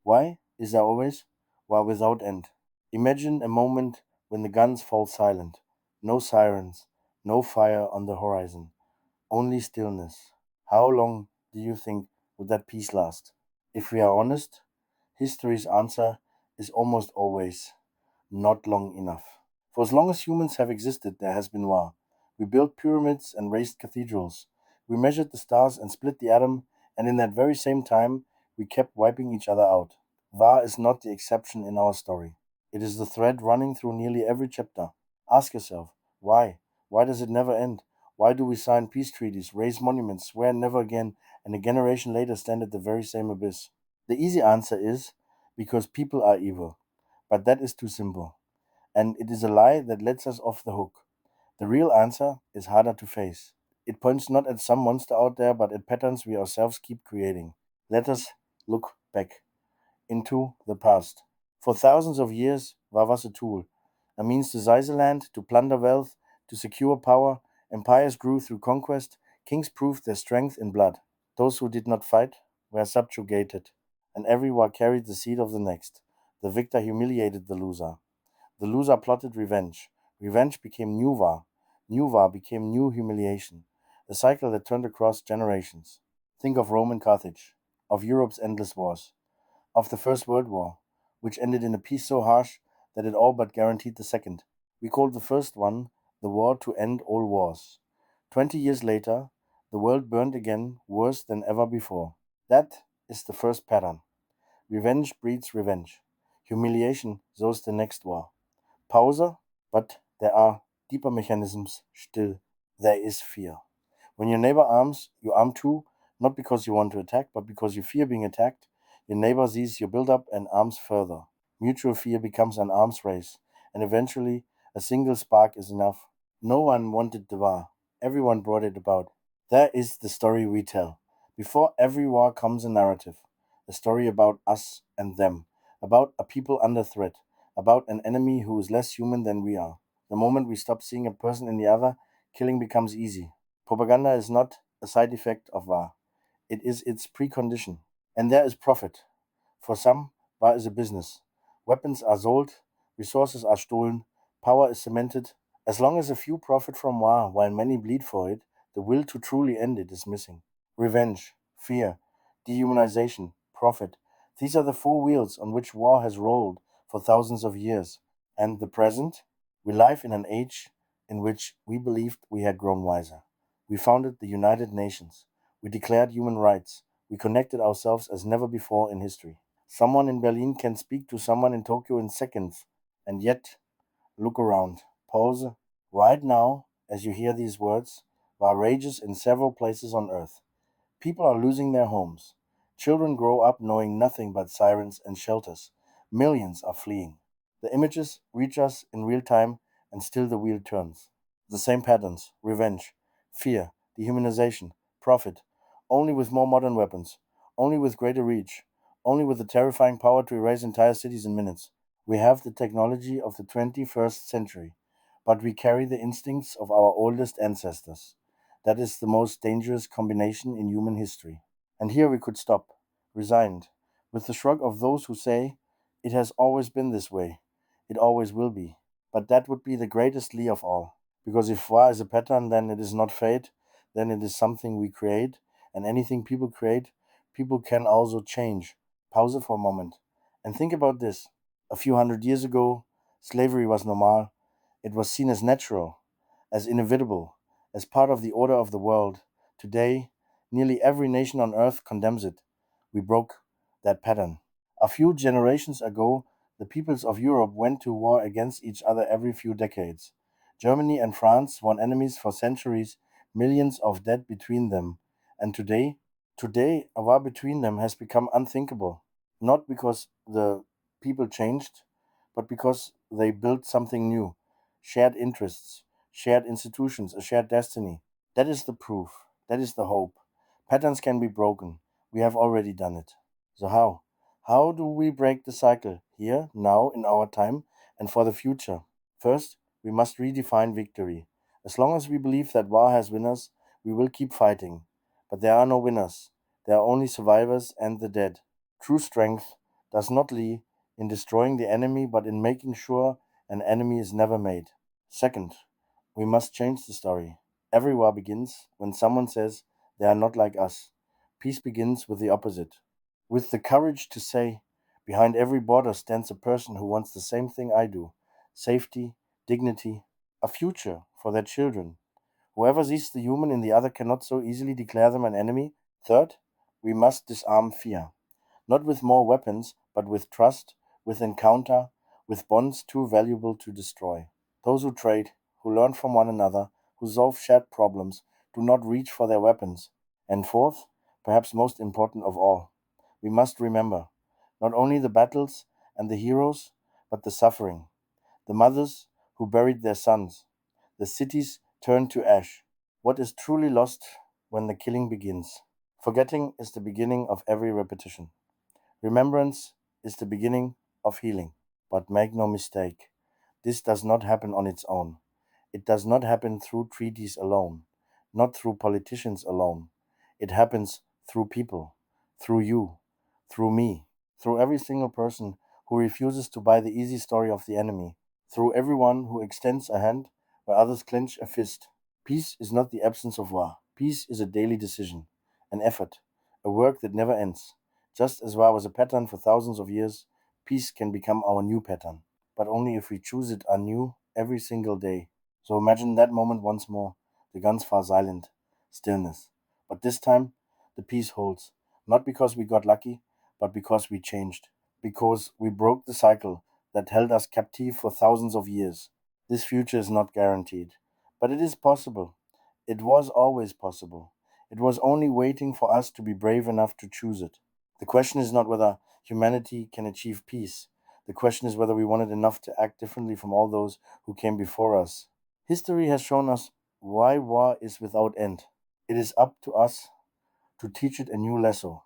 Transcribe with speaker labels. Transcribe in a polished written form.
Speaker 1: Why is there always war without end? Imagine a moment when the guns fall silent. No sirens, no fire on the horizon, only stillness. How long do you think would that peace last? If we are honest, history's answer is almost always not long enough. For as long as humans have existed, there has been war. We built pyramids and raised cathedrals. We measured the stars and split the atom, and in that very same time, we kept wiping each other out. War is not the exception in our story. It is the thread running through nearly every chapter. Ask yourself, why? Why does it never end? Why do we sign peace treaties, raise monuments, swear never again, and a generation later stand at the very same abyss? The easy answer is because people are evil. But that is too simple. And it is a lie that lets us off the hook. The real answer is harder to face. It points not at some monster out there, but at patterns we ourselves keep creating. Let us look back into the past. For thousands of years, war was a tool, a means to seize a land, to plunder wealth, to secure power. Empires grew through conquest, kings proved their strength in blood. Those who did not fight were subjugated, and every war carried the seed of the next. The victor humiliated the loser. The loser plotted revenge. Revenge became new war. New war became new humiliation. A cycle that turned across generations. Think of Rome and Carthage, of Europe's endless wars, of the First World War, which ended in a peace so harsh that it all but guaranteed the second. We called the first one the war to end all wars. 20 years later, the world burned again, worse than ever before. That is the first pattern. Revenge breeds revenge. Humiliation sows the next war. Pause, but there are deeper mechanisms still. There is fear. When your neighbor arms, you arm too, not because you want to attack, but because you fear being attacked. Your neighbor sees your build up and arms further. Mutual fear becomes an arms race, and eventually a single spark is enough. No one wanted the war, everyone brought it about. That is the story we tell. Before every war comes a narrative, a story about us and them, about a people under threat, about an enemy who is less human than we are. The moment we stop seeing a person in the other, killing becomes easy. Propaganda is not a side effect of war, it is its precondition. And there is profit. For some, war is a business. Weapons are sold, resources are stolen, power is cemented. As long as a few profit from war while many bleed for it, the will to truly end it is missing. Revenge, fear, dehumanization, profit. These are the four wheels on which war has rolled for thousands of years. And the present? We live in an age in which we believed we had grown wiser. We founded the United Nations. We declared human rights. We connected ourselves as never before in history. Someone in Berlin can speak to someone in Tokyo in seconds. And yet, look around. Pause. Right now, as you hear these words, war rages in several places on earth. People are losing their homes. Children grow up knowing nothing but sirens and shelters. Millions are fleeing. The images reach us in real time, and still the wheel turns. The same patterns: revenge, fear, dehumanization, profit, only with more modern weapons, only with greater reach, only with the terrifying power to erase entire cities in minutes. We have the technology of the 21st century, but we carry the instincts of our oldest ancestors. That is the most dangerous combination in human history. And here we could stop, resigned, with the shrug of those who say, it has always been this way, it always will be. But that would be the greatest lie of all. Because if war is a pattern, then it is not fate, then it is something we create, and anything people create, people can also change. Pause for a moment. And think about this. A few hundred years ago, slavery was normal. It was seen as natural, as inevitable, as part of the order of the world. Today, nearly every nation on earth condemns it. We broke that pattern. A few generations ago, the peoples of Europe went to war against each other every few decades. Germany and France were enemies for centuries, millions of dead between them. And today, a war between them has become unthinkable. Not because the people changed, but because they built something new: shared interests, shared institutions, a shared destiny. That is the proof. That is the hope. Patterns can be broken. We have already done it. So, how? How do we break the cycle here, now, in our time, and for the future? First, we must redefine victory. As long as we believe that war has winners, we will keep fighting. But there are no winners. There are only survivors and the dead. True strength does not lie in destroying the enemy, but in making sure an enemy is never made. Second, we must change the story. Every war begins when someone says they are not like us. Peace begins with the opposite. With the courage to say, behind every border stands a person who wants the same thing I do: safety, dignity, a future for their children. Whoever sees the human in the other cannot so easily declare them an enemy. Third, we must disarm fear. Not with more weapons, but with trust, with encounter, with bonds too valuable to destroy. Those who trade, who learn from one another, who solve shared problems, do not reach for their weapons. And fourth, perhaps most important of all, we must remember not only the battles and the heroes, but the suffering, the mothers who buried their sons, the cities turned to ash. What is truly lost when the killing begins? Forgetting is the beginning of every repetition. Remembrance is the beginning of healing. But make no mistake, this does not happen on its own. It does not happen through treaties alone, not through politicians alone. It happens through people, through you, through me, through every single person who refuses to buy the easy story of the enemy, through everyone who extends a hand where others clench a fist. Peace is not the absence of war. Peace is a daily decision, an effort, a work that never ends. Just as war was a pattern for thousands of years, peace can become our new pattern, but only if we choose it anew every single day. So imagine that moment once more. The guns fall silent, stillness. But this time, the peace holds, not because we got lucky, but because we changed, because we broke the cycle that held us captive for thousands of years. This future is not guaranteed, but it is possible. It was always possible. It was only waiting for us to be brave enough to choose it. The question is not whether humanity can achieve peace. The question is whether we wanted enough to act differently from all those who came before us. History has shown us why war is without end. It is up to us to teach it a new lesson.